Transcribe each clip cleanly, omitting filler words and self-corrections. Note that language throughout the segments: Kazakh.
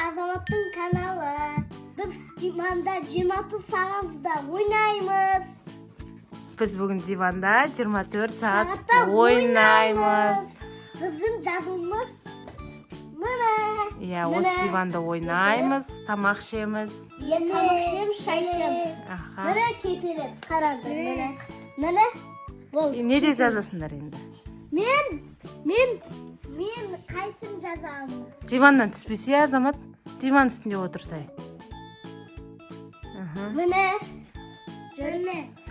Azamаттың каналы. Biz диванда 26 сағатта ойнаймыз. Biz bugün divanda 24 saat oynaymiz. Bizim жазуымыз міне. Ya, осы divanda oynaymiz, tamaq ішеміз. Тамақ ішеміз, шай ішеміз. Міне кетеді, қараңдар. Міне. Ne деп жазасыңдар енді? Мен қайсын жазамын? Divandan түспесе, Азамат, диван үстінде отырсай. Міне.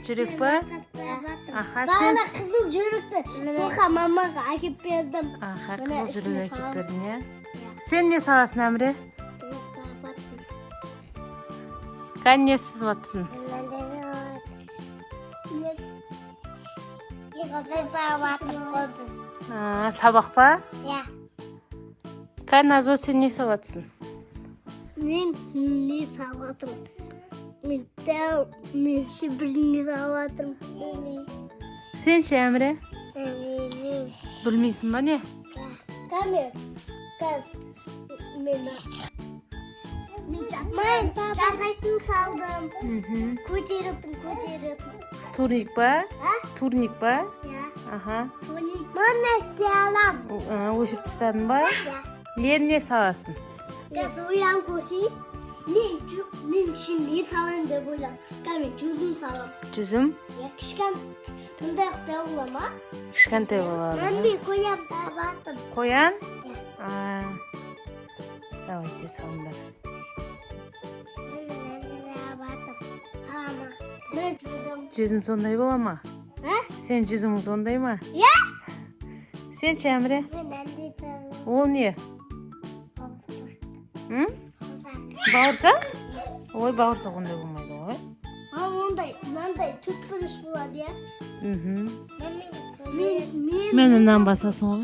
Жүрек па? Бағана қызыл жүректі соқа мамаға әкеп бердім. Қызыл жүрек әкеп бердің, я? Сен не саласың, Әміре? Қан не сызып атсың? Сабақ па? Иә. Қан, Азо, сен не салып атсың? Мен не салатым? Мен бірдеңе салатым. Сен ше, Әміре? Білмейсің ба не? Камер, қыз, мен жазайтын салдым. Көтеріп. Турник па? Турник па? Иә. Мен істей алам. Өшіп тұстадың ба? Лен не саласың? Қыз ойлан көрсей, мен үшін не салайын деп ойлам. Камер, жүзім салам. Жүзім? Кішкен, мұндақта олама. Кішкентай болады. Мен қоям табатым. Қоян? Давайте салыңдар. Жүзім сондай бола ма? Сен жүзімің сондай ма? Иә? Сен ше, Әміре? Мен әнде талам. Ол не? Бауырсақ? Ой, бауырсақ ондай болмайды ғой. Мынандай түпіріш болады, иә? Мені нан басасың ғой.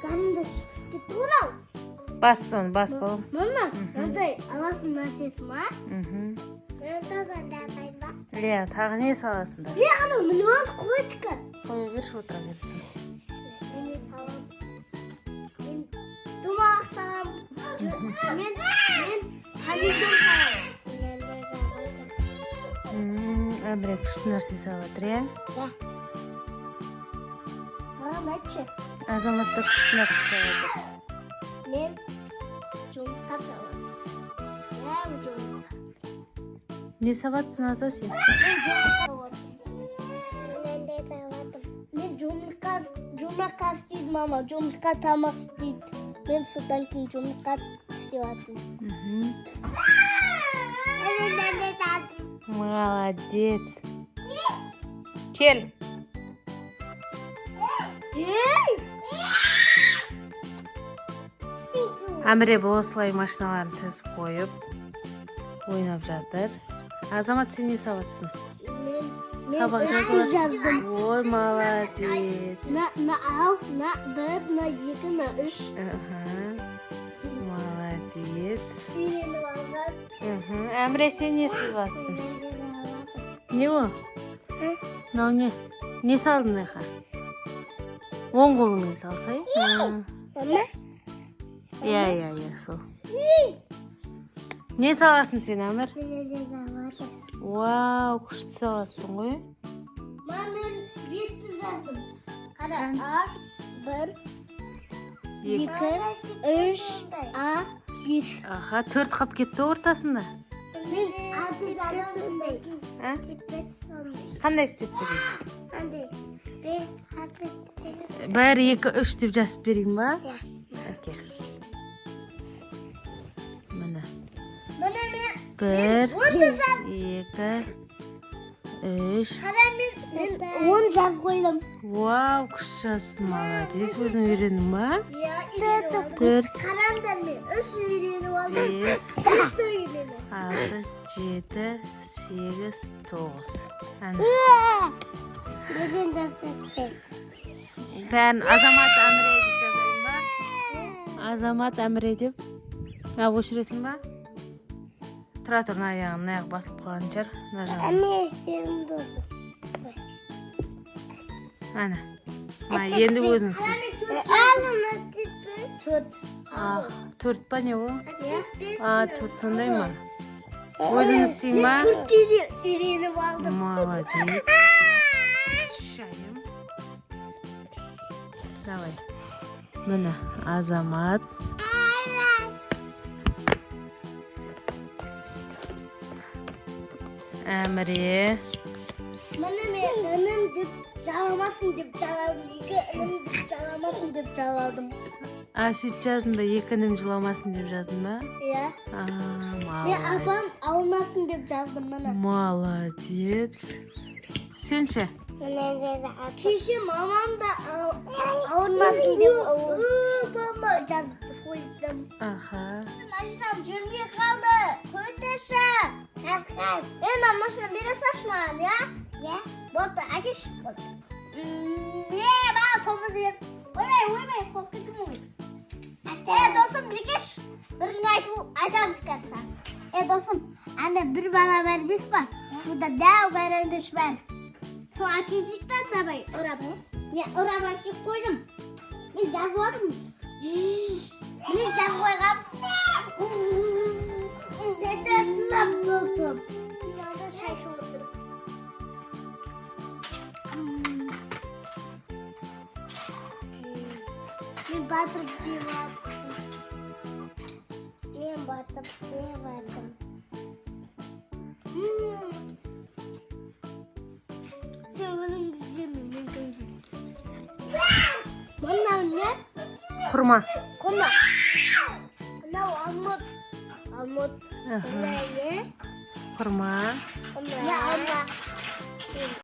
Қанымда шығыс кетті ғырау. Бас соны, бас балам. Мама, мынандай аласың нәрсесі ма? Мен тазан жасайын ба? Лея, тағы не саласыңдар? Ана, міне алды қойдыкі. Қоя берші, отыра берсін. Мен салам. Мен думақ салам. Мен помидор салам. Әміре күшті нәрсе салатыр, иә? Да. Маған айтшы. Азаматта күшті нәрсе салатыр. Мен жұмыртқа салам. Не салатсың, Аза, сен? Мен жұмыртқа істейді, мама. Жұмыртқа тамақ істейді. Мен содан кейін жұмыртқа істейдім. Молодец. Кел. Әміре бұл осылай машиналарын тізіп қойып ойнап жатыр. Азамат, сен не салатсың? Сабақ жазылатсың. Ой, молодец. На ал, на бір, на екі, на үш. Молодец. Үйреніп алған. Әміре, сен не сызбатсың? Не о? Мынау не? Не салдың еқа? Оң қолыңмен салсай? Иә, сол. Не саласың сен, Әмір? Вау, күшті салатсың ғой. Мен бесті жаздым. Қара, А, бір, екі, үш, А, бес. Төрт қап кетті ортасында. Мен алты жаздым. Қандай істеп берейін? Қандай? Бір, алты, Бәрі 2-3 деп жазып берейін ба? Әке. Міне. Бір, 2, 3. Қара, мен 10 жаз қойдым. Вау, күшті жазыпсың, молодец. Өзің үйрендің ба? Иә, үйреніп алдым. Қараңдар, мен 3 үйреніп алдым. 5 үйреніп. 6, 7, 8, 9. Неден жазып? Бәрін Азамат Әміре деп жазайын ба? Азамат Әміре деп. Өшіресің ба? Тұра тұр, аяқ басылып қалған жар. Әме істерім доды. Әне. Енді өзің сіз. Алына тіпі. 4 pa ne bu? Ya. 4 sonday mı? Özünüz isteyeyim ba? 4 dediğini aldım. Молодец. Şayım. Давай. Mana Azamat. Emre. Benim dip çalamasın dip çaladım. Benim dip çalamasın dip çaladım. Aşit жаздың ба? Екінім жыламасын деп жаздың ба? Ya. Ve Молодец. abam almasın dip yazdım bana. Молодец. Senşe? Kişi mamam da almasın dip baba yazdı koydum. Aha. Maşinam cümle kaldı. Koyduşa. Ben maşinam biraz saçmalım ya. Ya. Botta akiş. Ne bana topu diyeyim. Uymayın korktum mu? Dostum bir kez bir ngayfu adam çıkarsa. Dostum anne bir bana vermiş bak. Bu da dev verendiş ver. Şu akizlikten tabi orada. Ya oraya bakıp koydum. Ben cazvadım. Ben cazvadım. Nereden laptopum? Yanında şey şurada. Ben batırıp cevap. Ben batırıp cevap. Sevgilim güzelim. Bunlar ne? Kurma. Kona. Ne armut. Armut. Aha. Ne? Kurma. Ne armut?